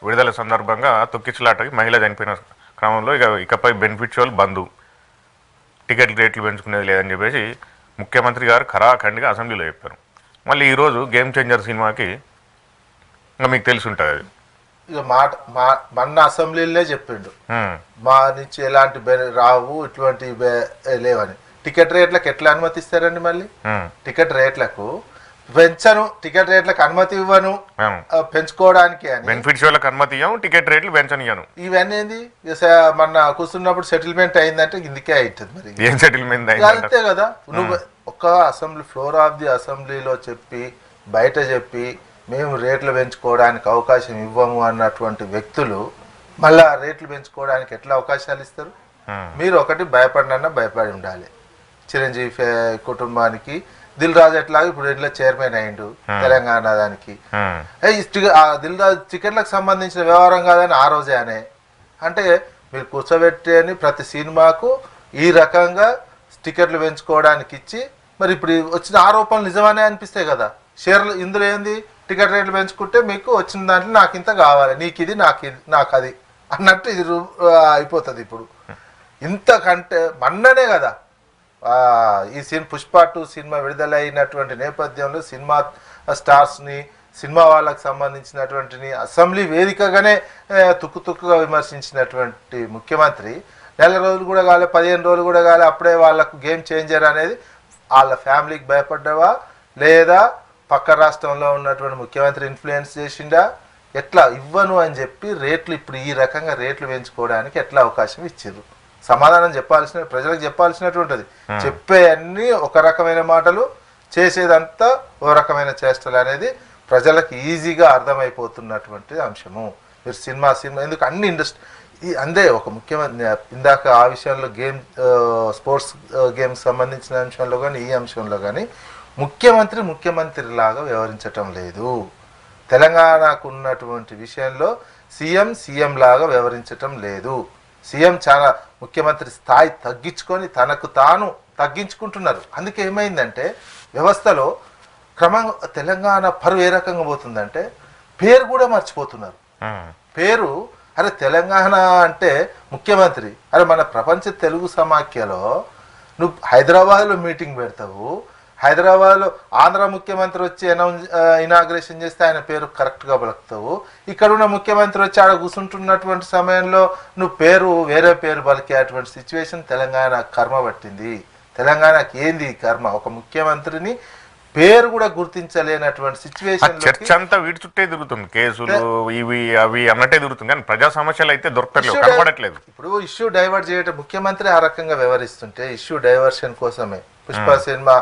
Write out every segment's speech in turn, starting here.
విడుదల సందర్భంగా తొక్కిసలాటకి మహిళ చనిపోయిన క్రమంలో ఇకపై బెనిఫిషియల్ బంధు టికెట్ రేట్లు పెంచుకునేది లేదని చెప్పేసి ముఖ్యమంత్రి గారు ఖరాఖండిగా అసెంబ్లీలో చెప్పారు. మళ్ళీ ఈరోజు గేమ్ చేంజర్ సినిమాకి ఇంకా మీకు తెలిసి ఉంటుంది అది ఇక మొన్న అసెంబ్లీలోనే చెప్పిండు మా నుంచి ఎలాంటి రావు ఇటువంటి లేవని. టికెట్ రేట్లకు ఎట్లా అనుమతిస్తారండి? మళ్ళీ టికెట్ రేట్లకు పెంచను, టికెట్ రేట్లకు అనుమతి ఇవ్వను పెంచుకోవడానికి అని. బెనిఫిట్స్ వాళ్ళకి అనుమతి ఇవ్వను, టికెట్ రేట్లు పెంచనియను. ఇవన్నీ ఏంది? మొన్న కూర్చున్నప్పుడు సెటిల్మెంట్ అయిందంటే ఇందుకే అవుతుంది. మరి ఏం సెటిల్మెంట్ అంతే కదా. నువ్వు ఒక అసెంబ్లీ ఫ్లోర్ ఆఫ్ ది అసెంబ్లీలో చెప్పి బయట చెప్పి మేము రేట్లు పెంచుకోవడానికి అవకాశం ఇవ్వము అన్నటువంటి వ్యక్తులు మళ్ళా రేట్లు పెంచుకోవడానికి ఎట్లా అవకాశాలు ఇస్తారు? మీరు ఒకటి భయపడి ఉండాలి. చిరంజీవి కుటుంబానికి దిల్ రాజు ఎట్లాగా ఇప్పుడు ఇంట్లో చైర్మన్ అయిండు తెలంగాణ దానికి. దిల్ రాజు టికెట్లకు సంబంధించిన వ్యవహారం కాదని ఆ రోజే అనే అంటే మీరు కూర్చోబెట్టి అని ప్రతి సినిమాకు ఈ రకంగా టికెట్లు పెంచుకోవడానికి ఇచ్చి మరి ఇప్పుడు వచ్చిన ఆరోపణలు నిజమనే అనిపిస్తాయి కదా. షేర్లు ఇందులో ఏంది? టికెట్ రేట్లు పెంచుకుంటే మీకు వచ్చిన దాంట్లో నాకు ఇంత కావాలి, నీకు ఇది నాకు అది అన్నట్టు ఇది అయిపోతుంది. ఇప్పుడు ఇంతకంటే మొన్ననే కదా ఈ పుష్ప 2 సినిమా విడుదలైనటువంటి నేపథ్యంలో సినిమా స్టార్స్ని సినిమా వాళ్ళకు సంబంధించినటువంటి అసెంబ్లీ వేదికగానే తుక్కుగా విమర్శించినటువంటి ముఖ్యమంత్రి నెల రోజులు కూడా కాలే, 15 రోజులు కూడా కాలే, అప్పుడే వాళ్ళకు గేమ్ చేంజర్ అనేది వాళ్ళ ఫ్యామిలీకి భయపడ్డావా లేదా పక్క రాష్ట్రంలో ఉన్నటువంటి ముఖ్యమంత్రి ఇన్ఫ్లుయెన్స్ చేసిండా? ఎట్లా ఇవ్వను అని చెప్పి రేట్లు ఇప్పుడు ఈ రకంగా రేట్లు పెంచుకోవడానికి ఎట్లా అవకాశం ఇచ్చారు? సమాధానం ప్రజలకు చెప్పాల్సినటువంటిది. చెప్పే అన్ని ఒక రకమైన మాటలు, చేసేదంతా ఓ రకమైన చేష్టలు అనేది ప్రజలకు ఈజీగా అర్థమైపోతున్నటువంటి అంశము. మీరు సినిమా ఎందుకు అన్ని ఇండస్ట్రీ అందే ఒక ముఖ్యమంత్రి ఇందాక ఆ విషయంలో స్పోర్ట్స్ గేమ్స్ సంబంధించిన అంశంలో కానీ ఈ అంశంలో కానీ ముఖ్యమంత్రి లాగా వ్యవహరించటం లేదు. తెలంగాణకు ఉన్నటువంటి విషయంలో సీఎం లాగా వ్యవహరించటం లేదు. సీఎం చాలా ముఖ్యమంత్రి స్థాయి తగ్గించుకొని తనకు తాను తగ్గించుకుంటున్నారు. అందుకే ఏమైందంటే వ్యవస్థలో క్రమంగా తెలంగాణ పరువు ఏ రకంగా పోతుందంటే పేరు కూడా మర్చిపోతున్నారు. పేరు అరే తెలంగాణ అంటే ముఖ్యమంత్రి, అరే మన ప్రపంచ తెలుగు సమాఖ్యలో నువ్వు హైదరాబాద్లో మీటింగ్ పెడతావు, హైదరాబాద్లో ఆంధ్ర ముఖ్యమంత్రి వచ్చి ఇనాగ్రేషన్ చేస్తే ఆయన పేరు కరెక్ట్గా పలుకుతావు, ఇక్కడ ఉన్న ముఖ్యమంత్రి వచ్చి ఆడ కూర్చుంటున్నటువంటి సమయంలో నువ్వు వేరే పేరు పలికేటువంటి సిచ్యువేషన్ తెలంగాణ కర్మ పట్టింది. తెలంగాణకి ఏంది కర్మ? ఒక ముఖ్యమంత్రిని పేరు కూడా గుర్తించలేనటువంటి సిచ్యువేషన్. చర్చ అంతా వీటి చుట్టే తిరుగుతుంది, కేసులు ఇవి అవి అన్నట్టే తిరుగుతుంది, కానీ ప్రజా సమస్యలు అయితే కనపడట్లేదు. ఇప్పుడు ఇష్యూ డైవర్ట్ చేయటం ముఖ్యమంత్రి ఆ రకంగా వ్యవహరిస్తుంటే ఇష్యూ డైవర్షన్ కోసమే పుష్ప సినిమా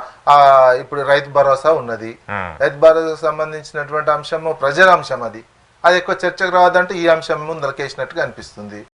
ఇప్పుడు రైతు భరోసా ఉన్నది. రైతు భరోసా సంబంధించినటువంటి అంశము ప్రజల అంశం, అది ఎక్కువ చర్చకు రావద్దంటే ఈ అంశం ముందరకేసినట్టుగా అనిపిస్తుంది.